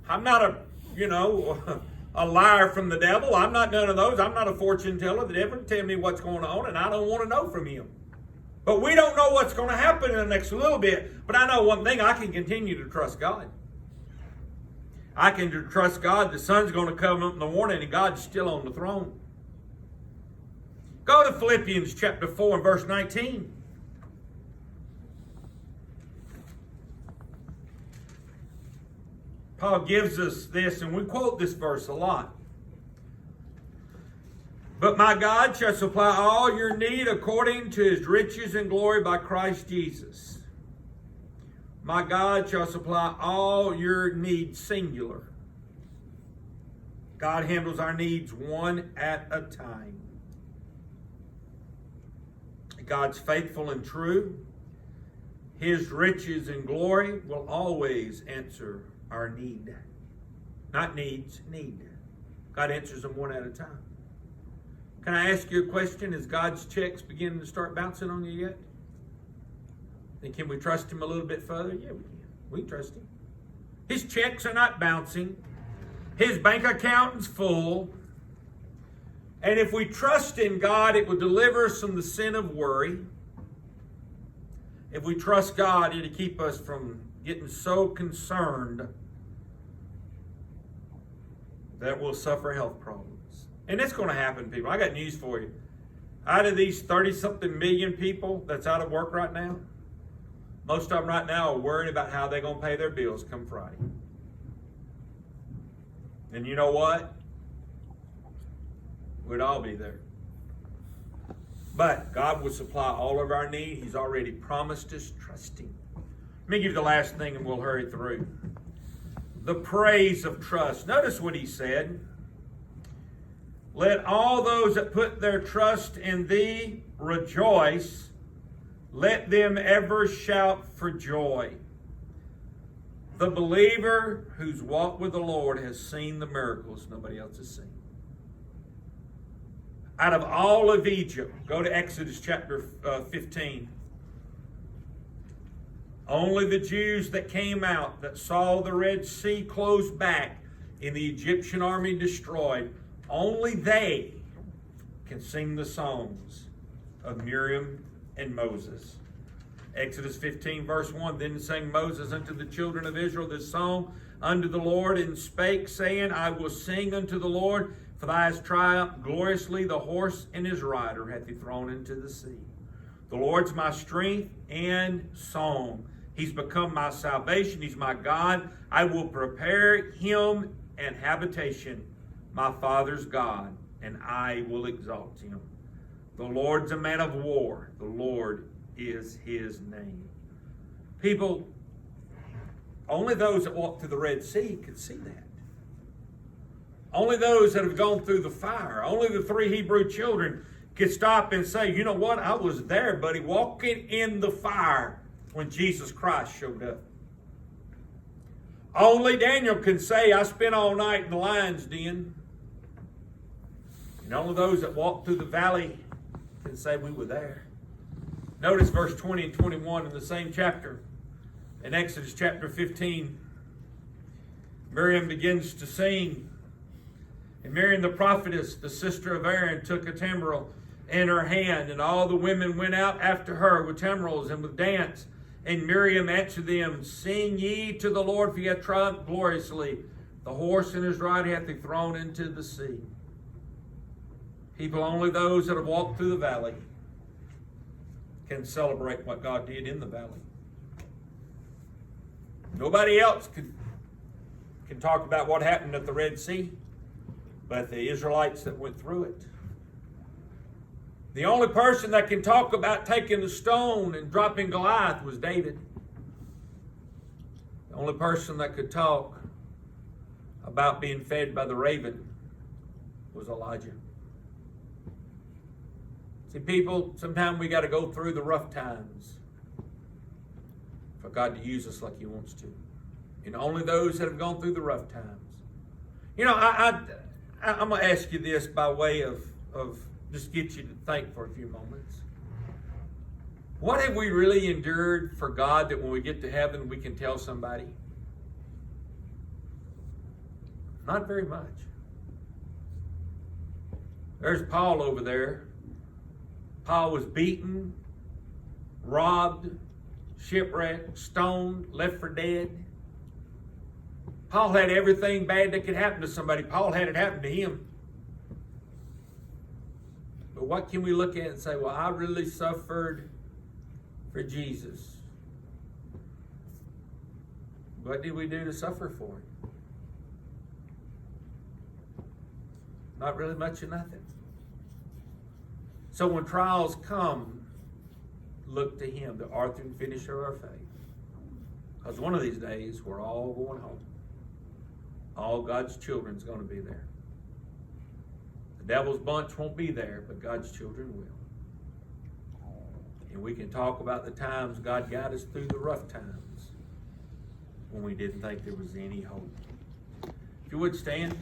I'm not a liar from the devil. I'm not none of those. I'm not a fortune teller. The devil can tell me what's going on, and I don't want to know from him. But we don't know what's going to happen in the next little bit. But I know one thing, I can continue to trust God. I can trust God. The sun's going to come up in the morning, and God's still on the throne. Go to Philippians chapter 4 and verse 19. Paul gives us this, and we quote this verse a lot. But my God shall supply all your need according to his riches and glory by Christ Jesus. My God shall supply all your needs, singular. God handles our needs one at a time. God's faithful and true. His riches and glory will always answer our need. Not needs, need. God answers them one at a time. Can I ask you a question? Is God's checks beginning to start bouncing on you yet? And can we trust him a little bit further? Yeah, we can. We can trust him. His checks are not bouncing. His bank account is full. And if we trust in God, it will deliver us from the sin of worry. If we trust God, it'll keep us from getting so concerned that we'll suffer health problems. And it's going to happen, people. I got news for you. Out of these 30-something million people that's out of work right now, most of them right now are worried about how they're going to pay their bills come Friday. And you know what? We'd all be there. But God will supply all of our need. He's already promised us. Trust him. Let me give you the last thing and we'll hurry through. The praise of trust. Notice what he said. Let all those that put their trust in thee rejoice. Let them ever shout for joy. The believer who's walked with the Lord has seen the miracles nobody else has seen. Out of all of Egypt, go to Exodus chapter 15. Only the Jews that came out, that saw the Red Sea closed back and the Egyptian army destroyed, only they can sing the songs of Miriam and Moses. Exodus 15 verse 1, Then sang Moses unto the children of Israel this song unto the Lord, and spake, saying, I will sing unto the Lord, for thou hast triumphed gloriously, the horse and his rider hath he thrown into the sea. The Lord's my strength and song. He's become my salvation. He's my God. I will prepare him an habitation, my father's God, and I will exalt him. The Lord's a man of war. The Lord is his name. People, only those that walk through the Red Sea could see that. Only those that have gone through the fire. Only the 3 Hebrew children could stop and say, you know what? I was there, buddy, walking in the fire when Jesus Christ showed up. Only Daniel can say, I spent all night in the lion's den. And only those that walked through the valley can say we were there. Notice verse 20 and 21 in the same chapter. In Exodus chapter 15, Miriam begins to sing. And Miriam the prophetess, the sister of Aaron, took a timbrel in her hand, and all the women went out after her with timbrels and with dance. And Miriam answered them, Sing ye to the Lord, for he hath triumphed gloriously. The horse and his rider hath he thrown into the sea. People, only those that have walked through the valley can celebrate what God did in the valley. Nobody else can talk about what happened at the Red Sea, but the Israelites that went through it. The only person that can talk about taking the stone and dropping Goliath was David. The only person that could talk about being fed by the raven was Elijah. See, people, sometimes we got to go through the rough times for God to use us like he wants to. And only those that have gone through the rough times. You know, I'm going to ask you this by way of just get you to think for a few moments. What have we really endured for God that when we get to heaven we can tell somebody? Not very much. There's Paul over there. Paul was beaten, robbed, shipwrecked, stoned, left for dead. Paul had everything bad that could happen to somebody. Paul had it happen to him. But what can we look at and say, well, I really suffered for Jesus? What did we do to suffer for him? Not really much of nothing. So when trials come, look to him, the author and finisher of our faith. Because one of these days, we're all going home. All God's children's going to be there. The devil's bunch won't be there, but God's children will. And we can talk about the times God got us through the rough times when we didn't think there was any hope. If you would stand.